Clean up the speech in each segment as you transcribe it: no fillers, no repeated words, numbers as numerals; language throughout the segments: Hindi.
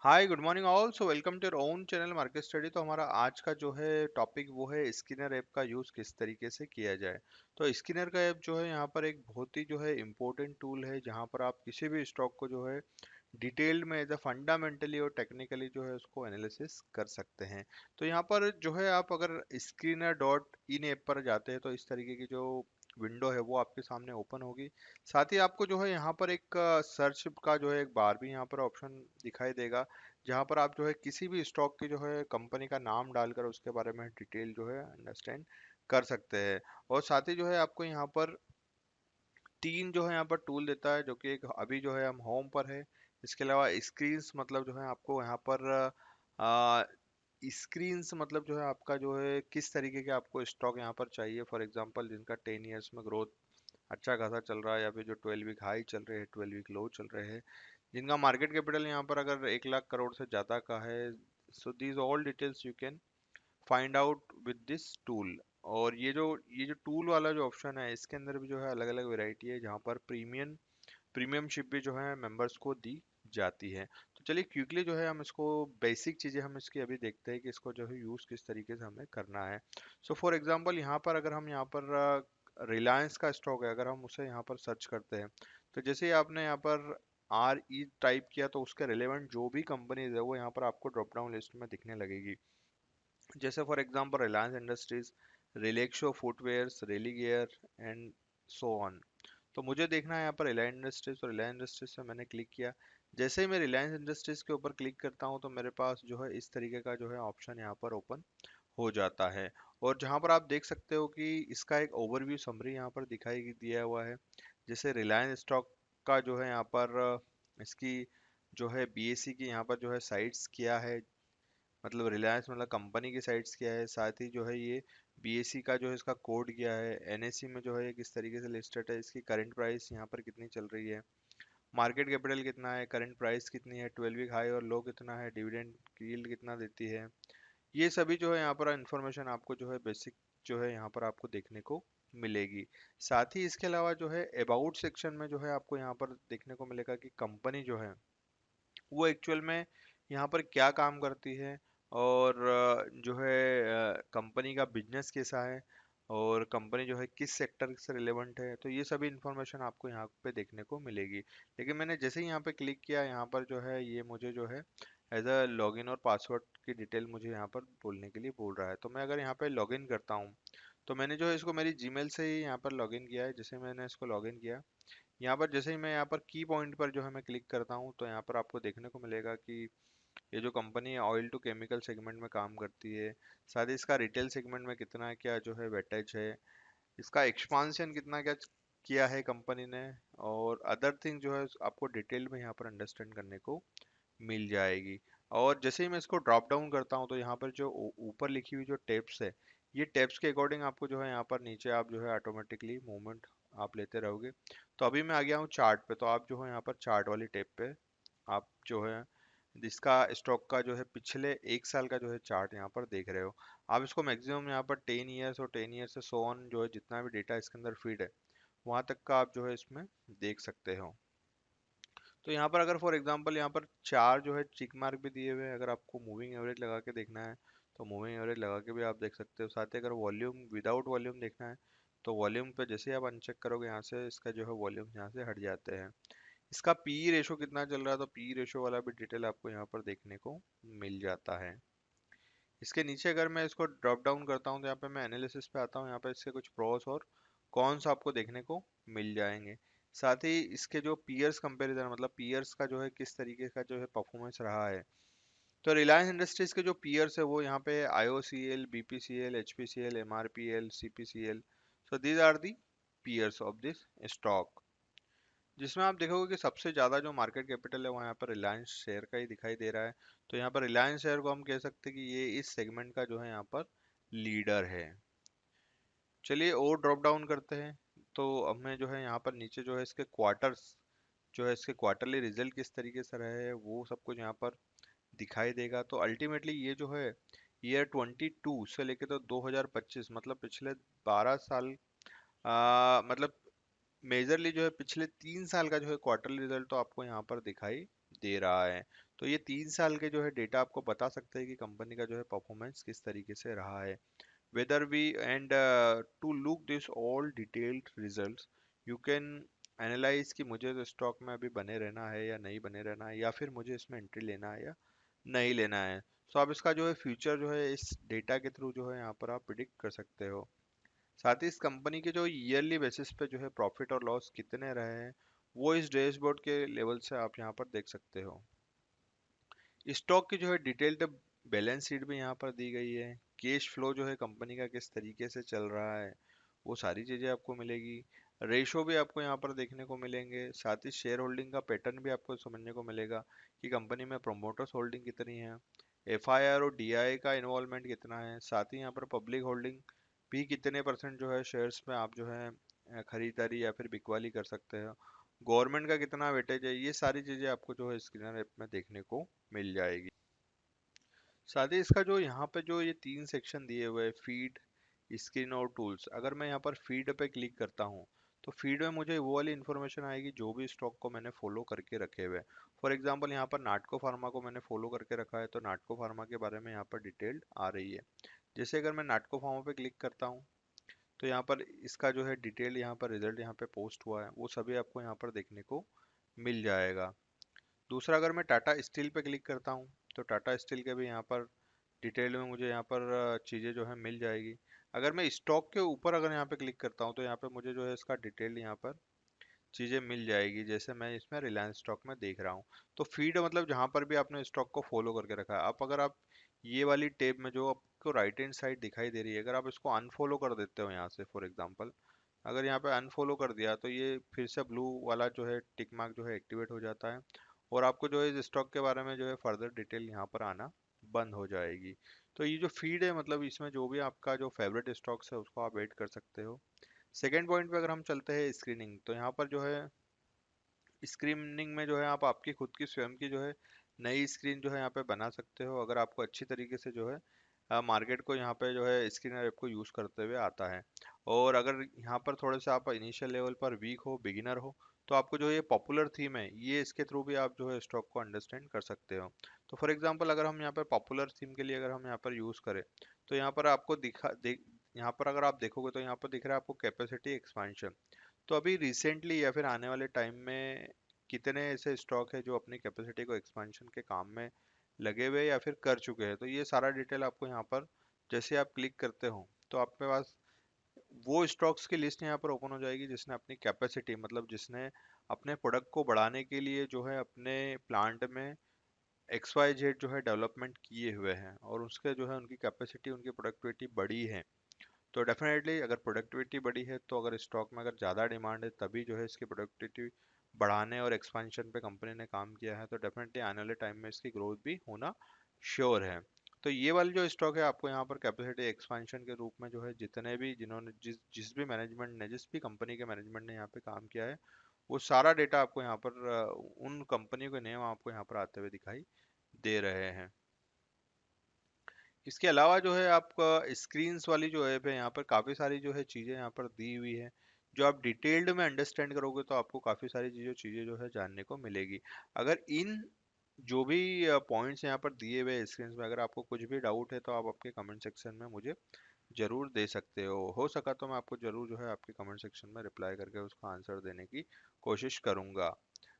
Hi good morning all. So welcome to your own channel market study. तो हमारा आज का जो है टॉपिक वो है स्किनर ऐप का यूज़ किस तरीके से किया जाए। तो स्किनर का ऐप जो है यहाँ पर एक बहुत ही जो है इम्पोर्टेंट टूल है, जहाँ पर आप किसी भी स्टॉक को जो है डिटेल्ड में एज अ फंडामेंटली और टेक्निकली जो है उसको एनालिसिस कर सकते हैं। तो यहाँ पर जो है आप अगर स्क्रीनर डॉट इन ऐप पर जाते हैं तो इस तरीके की जो विंडो है वो आपके सामने ओपन होगी। साथ ही आपको जो है यहाँ पर एक सर्च का जो है एक बार भी यहाँ पर ऑप्शन दिखाई देगा, जहाँ पर आप जो है किसी भी स्टॉक की जो है कंपनी का नाम डालकर उसके बारे में डिटेल जो है अंडरस्टैंड कर सकते हैं। और साथ ही जो है आपको यहाँ पर तीन जो है यहाँ पर टूल देता है, जो कि एक अभी जो है हम होम पर है। इसके अलावा स्क्रीन्स मतलब जो है आपको यहाँ पर स्क्रीन्स मतलब जो है आपका जो है किस तरीके के आपको स्टॉक यहाँ पर चाहिए। फॉर एग्जांपल जिनका 10 ईयर्स में ग्रोथ अच्छा खासा चल रहा है, या फिर जो 12 वीक हाई चल रहे हैं, 12 वीक लो चल रहे हैं, जिनका मार्केट कैपिटल यहाँ पर अगर 1 लाख करोड़ से ज़्यादा का है। So these all details you can find out with this tool. और ये जो टूल वाला जो ऑप्शन है, इसके अंदर भी जो है अलग अलग वैरायटी है, जहाँ पर प्रीमियमशिप भी जो है मेंबर्स को दी जाती है। तो चलिए क्विकली जो है हम इसको बेसिक चीज़ें हम इसकी अभी देखते हैं कि इसको जो है यूज़ किस तरीके से हमें करना है। सो फॉर एग्जांपल यहाँ पर अगर हम यहाँ पर रिलायंस का स्टॉक है, अगर हम उसे यहाँ पर सर्च करते हैं, तो जैसे ही आपने यहाँ पर RE टाइप किया तो उसके रिलेवेंट जो भी कंपनीज है वो यहाँ पर आपको ड्रॉप डाउन लिस्ट में दिखने लगेगी। जैसे for example Reliance industries, Relaxo footwears, Religare and so on. तो मुझे देखना है यहाँ पर रिलायंस इंडस्ट्रीज, तो रिलायंस इंडस्ट्रीज से मैंने क्लिक किया। जैसे ही मैं रिलायंस इंडस्ट्रीज के ऊपर क्लिक करता हूँ तो मेरे पास जो है इस तरीके का जो है ऑप्शन यहाँ पर ओपन हो जाता है। और जहाँ पर आप देख सकते हो कि इसका एक ओवरव्यू समरी यहाँ पर दिखाई दिया हुआ है। जैसे रिलायंस स्टॉक का जो है यहाँ पर इसकी जो है BSE की यहाँ पर जो है साइट्स किया है, मतलब रिलायंस मतलब कंपनी की साइट्स किया है। साथ ही जो है ये BSE का जो है इसका कोड किया है, NSE में जो है ये किस तरीके से लिस्टेड है, इसकी करंट प्राइस यहाँ पर कितनी चल रही है, मार्केट कैपिटल कितना है, करंट प्राइस कितनी है, 12 वीक हाई और लो कितना है, डिविडेंड यील्ड कितना देती है। ये सभी जो है यहाँ पर इंफॉर्मेशन आपको जो है बेसिक जो है यहाँ पर आपको देखने को मिलेगी। साथ ही इसके अलावा जो है अबाउट सेक्शन में जो है आपको यहाँ पर देखने को मिलेगा कि कंपनी जो है वो एक्चुअल में यहाँ पर क्या काम करती है, और जो है कंपनी का बिजनेस कैसा है, और कंपनी जो है किस सेक्टर से रिलेवेंट है। तो ये सभी इन्फॉर्मेशन आपको यहाँ पे देखने को मिलेगी। लेकिन मैंने जैसे ही यहाँ पे क्लिक किया, यहाँ पर जो है ये मुझे जो है एज अ लॉगिन और पासवर्ड की डिटेल मुझे यहाँ पर बोलने के लिए बोल रहा है। तो मैं अगर यहाँ पे लॉगिन करता हूँ, तो मैंने जो है इसको मेरी जीमेल से ही यहाँ पर लॉगिन किया है। जैसे मैंने इसको लॉगिन किया, यहाँ पर जैसे ही मैं यहाँ पर की पॉइंट पर जो है मैं क्लिक करता हूँ, तो यहाँ पर आपको देखने को मिलेगा कि ये जो कंपनी है ऑयल टू केमिकल सेगमेंट में काम करती है। साथ ही इसका रिटेल सेगमेंट में कितना क्या जो है वेटेज है, इसका एक्सपांशन कितना क्या किया है कंपनी ने, और अदर थिंग जो है आपको डिटेल में यहाँ पर अंडरस्टैंड करने को मिल जाएगी। और जैसे ही मैं इसको ड्रॉप डाउन करता हूँ, तो यहाँ पर जो ऊपर लिखी हुई जो टेप्स है, ये टेप्स के अकॉर्डिंग आपको जो है यहाँ पर नीचे आप जो है ऑटोमेटिकली मूवमेंट आप लेते रहोगे। तो अभी मैं आ गया हूँ चार्ट पे, तो आप जो है यहाँ पर चार्ट वाली टेप पे आप जो है इसका स्टॉक का जो है पिछले 1 साल का जो है चार्ट यहाँ पर देख रहे हो। आप इसको मैक्सिमम यहाँ पर 10 ईयर्स और 10 ईयर्स से सो ऑन जो है जितना भी डेटा इसके अंदर फीड है, वहाँ तक का आप जो है इसमें देख सकते हो। तो यहाँ पर अगर फॉर एग्जांपल यहाँ पर चार जो है चिक मार्क भी दिए हुए हैं, अगर आपको मूविंग एवरेज लगा के देखना है तो मूविंग एवरेज लगा के भी आप देख सकते हो। साथ ही अगर वॉल्यूम विदाउट वॉल्यूम देखना है, तो वॉल्यूम पे जैसे ही आप अनचेक करोगे यहाँ से इसका जो है वॉल्यूम यहाँ से हट जाते हैं। इसका पी रेशो कितना चल रहा है, तो पी रेशो वाला भी डिटेल आपको यहाँ पर देखने को मिल जाता है। इसके नीचे अगर मैं इसको ड्रॉप डाउन करता हूँ, तो यहाँ पे मैं एनालिसिस पे आता हूँ, यहाँ पे इसके कुछ प्रोस और कॉन्स आपको देखने को मिल जाएंगे। साथ ही इसके जो पीयर्स कंपैरिजन मतलब पीयर्स का जो है किस तरीके का जो है परफॉर्मेंस रहा है। तो रिलायंस इंडस्ट्रीज के जो पीयर्स है वो यहाँ पे IOCL, BPCL, HPCL, MRPL, CPCL। So these are the peers of this stock, जिसमें आप देखोगे कि सबसे ज़्यादा जो मार्केट कैपिटल है वो यहाँ पर रिलायंस शेयर का ही दिखाई दे रहा है। तो यहाँ पर रिलायंस शेयर को हम कह सकते हैं कि ये इस सेगमेंट का जो है यहाँ पर लीडर है। चलिए और ड्रॉप डाउन करते हैं, तो हमें जो है यहाँ पर नीचे जो है इसके क्वार्टर्स जो है इसके क्वार्टरली रिजल्ट किस तरीके से रहे हैं वो सब कुछ यहाँ पर दिखाई देगा। तो अल्टीमेटली ये जो है ईयर 22 से लेके तो 2025 मतलब पिछले 12 साल, मतलब मेजरली जो है पिछले 3 साल का जो है क्वार्टरली रिजल्ट तो आपको यहाँ पर दिखाई दे रहा है। तो ये 3 साल के जो है डेटा आपको बता सकते हैं कि कंपनी का जो है परफॉर्मेंस किस तरीके से रहा है। whether we and to look this all detailed results you can analyze कि मुझे तो स्टॉक में अभी बने रहना है या नहीं बने रहना है, या फिर मुझे इसमें एंट्री लेना है या नहीं लेना है। सो आप इसका जो है फ्यूचर जो है इस डेटा के थ्रू जो है यहाँ पर आप प्रिडिक्ट कर सकते हो। साथ ही इस कंपनी के जो ईयरली बेसिस पे जो है प्रॉफिट और लॉस कितने रहे हैं वो इस डैशबोर्ड के लेवल से आप यहाँ पर देख सकते हो। स्टॉक की जो है डिटेल्ड बैलेंस शीट भी यहाँ पर दी गई है। कैश फ्लो जो है कंपनी का किस तरीके से चल रहा है वो सारी चीज़ें आपको मिलेगी। रेशो भी आपको यहाँ पर देखने को मिलेंगे। साथ ही शेयर होल्डिंग का पैटर्न भी आपको समझने को मिलेगा कि कंपनी में प्रोमोटर्स होल्डिंग कितनी है, एफआईआर और डीआई का इन्वॉल्वमेंट कितना है। साथ ही यहाँ पर पब्लिक होल्डिंग भी कितने परसेंट जो है शेयर्स में आप जो है खरीदारी या फिर बिकवाली कर सकते हो, गवर्नमेंट का कितना वेटेज है, ये सारी चीज़ें आपको जो है स्क्रीनर ऐप में देखने को मिल जाएगी। साथ ही इसका जो यहाँ पे जो ये 3 सेक्शन दिए हुए हैं, फीड, स्क्रीन और टूल्स, अगर मैं यहाँ पर फीड पे क्लिक करता हूँ तो फीड में मुझे वो वाली इन्फॉर्मेशन आएगी जो भी स्टॉक को मैंने फॉलो करके रखे हुए हैं। फॉर एग्जांपल यहाँ पर नाटको फार्मा को मैंने फॉलो करके रखा है तो नाटको फार्मा के बारे में यहाँ पर डिटेल्ड आ रही है। जैसे अगर मैं नाटको फार्मा पे क्लिक करता हूँ तो यहाँ पर इसका जो है डिटेल यहाँ पर रिजल्ट यहाँ पे पोस्ट हुआ है वो सभी आपको यहाँ पर देखने को मिल जाएगा। दूसरा, अगर मैं टाटा स्टील पे क्लिक करता हूँ तो टाटा स्टील के भी यहाँ पर डिटेल में मुझे यहाँ पर चीज़ें जो है मिल जाएगी। अगर मैं स्टॉक के ऊपर अगर यहाँ पे क्लिक करता हूँ तो यहाँ पे मुझे जो है इसका डिटेल यहाँ पर चीज़ें मिल जाएगी, जैसे मैं इसमें रिलायंस स्टॉक में देख रहा हूँ। तो फीड मतलब जहाँ पर भी आपने स्टॉक को फॉलो करके रखा है। अब अगर आप ये वाली टेब में जो आपको राइट हैंड साइड दिखाई दे रही है, अगर आप इसको अनफॉलो कर देते हो यहाँ से, फॉर एग्जांपल अगर यहाँ पे अनफॉलो कर दिया तो ये फिर से ब्लू वाला जो है टिक मार्क जो है एक्टिवेट हो जाता है और आपको जो है इस स्टॉक के बारे में जो है फर्दर डिटेल यहाँ पर आना बंद हो जाएगी। तो ये जो फीड है मतलब इसमें जो भी आपका जो फेवरेट स्टॉक्स है उसको आप ऐड कर सकते हो। सेकेंड पॉइंट पे अगर हम चलते हैं स्क्रीनिंग, तो यहाँ पर जो है स्क्रीनिंग में जो है आप आपकी खुद की स्वयं की जो है नई स्क्रीन जो है यहाँ पे बना सकते हो, अगर आपको अच्छी तरीके से जो है मार्केट को यहाँ पे जो है स्क्रीनर ऐप को यूज़ करते हुए आता है। और अगर यहाँ पर थोड़े से आप इनिशियल लेवल पर वीक हो, बिगिनर हो, तो आपको जो ये पॉपुलर थीम है ये इसके थ्रू भी आप जो है स्टॉक को अंडरस्टैंड कर सकते हो। तो फॉर एग्जांपल अगर हम यहाँ पर पॉपुलर थीम के लिए अगर हम यहाँ पर यूज़ करें तो यहाँ पर आपको यहाँ पर अगर आप देखोगे तो यहाँ पर दिख रहा है आपको कैपेसिटी एक्सपांशन। तो अभी रिसेंटली या फिर आने वाले टाइम में कितने ऐसे स्टॉक है जो अपनी कैपेसिटी को एक्सपांशन के काम में लगे हुए या फिर कर चुके हैं, तो ये सारा डिटेल आपको यहाँ पर जैसे आप क्लिक करते हो तो आपके पास वो स्टॉक्स की लिस्ट यहाँ पर ओपन हो जाएगी जिसने अपनी कैपेसिटी मतलब जिसने अपने प्रोडक्ट को बढ़ाने के लिए जो है अपने प्लांट में एक्स वाई जेड जो है डेवलपमेंट किए हुए हैं और उसके जो है उनकी कैपेसिटी उनकी प्रोडक्टिविटी बढ़ी है। तो डेफिनेटली अगर प्रोडक्टिविटी बढ़ी है तो अगर स्टॉक में अगर ज़्यादा डिमांड है तभी जो है इसकी प्रोडक्टिविटी बढ़ाने और एक्सपेंशन पे कंपनी ने काम किया है, तो डेफिनेटली आने वाले टाइम में इसकी ग्रोथ भी होना श्योर है। तो ये वाली जो स्टॉक है आपको यहाँ पर कैपेसिटी एक्सपेंशन के रूप में जो है जितने भी जिन्होंने जिस जिस भी मैनेजमेंट ने जिस भी कंपनी के मैनेजमेंट ने यहाँ पे काम किया है वो सारा डेटा आपको यहाँ पर उन कंपनियों के नेम आपको यहाँ पर आते हुए दिखाई दे रहे हैं। इसके अलावा जो है आपका स्क्रीन्स वाली जो ऐप है यहाँ पर काफ़ी सारी जो है चीज़ें यहाँ पर दी हुई है जो आप डिटेल्ड में अंडरस्टैंड करोगे तो आपको काफ़ी सारी चीज़ें जो है जानने को मिलेगी। अगर इन जो भी पॉइंट्स यहाँ पर दिए हुए स्क्रीन्स में अगर आपको कुछ भी डाउट है तो आप आपके कमेंट सेक्शन में मुझे ज़रूर दे सकते हो सका तो मैं आपको ज़रूर जो है आपके कमेंट सेक्शन में रिप्लाई करके उसका आंसर देने की कोशिश करूँगा।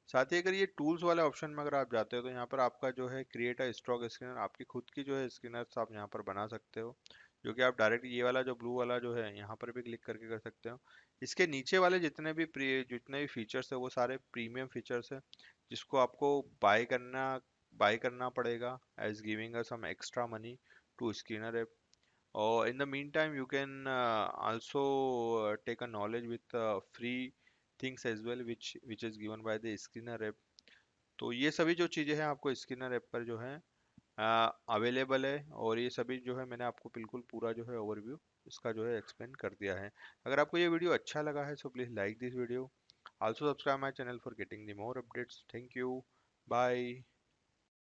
साथ ही अगर ये टूल्स वाले ऑप्शन में अगर आप जाते हो तो यहाँ पर आपका जो है क्रिएट अ स्टॉक स्क्रीनर, आपकी खुद की जो है स्क्रीनर्स आप यहाँ पर बना सकते हो जो कि आप डायरेक्ट ये वाला जो ब्लू वाला जो है यहाँ पर भी क्लिक करके कर सकते हो। इसके नीचे वाले जितने भी फीचर्स है वो सारे प्रीमियम फीचर्स है जिसको आपको बाय करना पड़ेगा as giving a some extra money to screener app. और in the meantime you can also take a knowledge with free things as well which is given by the Skinner app। तो ये सभी जो चीज़ें हैं आपको स्किनर ऐप पर जो है अवेलेबल है और ये सभी जो है मैंने आपको बिल्कुल पूरा जो है ओवरव्यू इसका जो है एक्सप्लेन कर दिया है। अगर आपको ये वीडियो अच्छा लगा है so please like this video, also subscribe my channel for getting the more updates. Thank you, bye.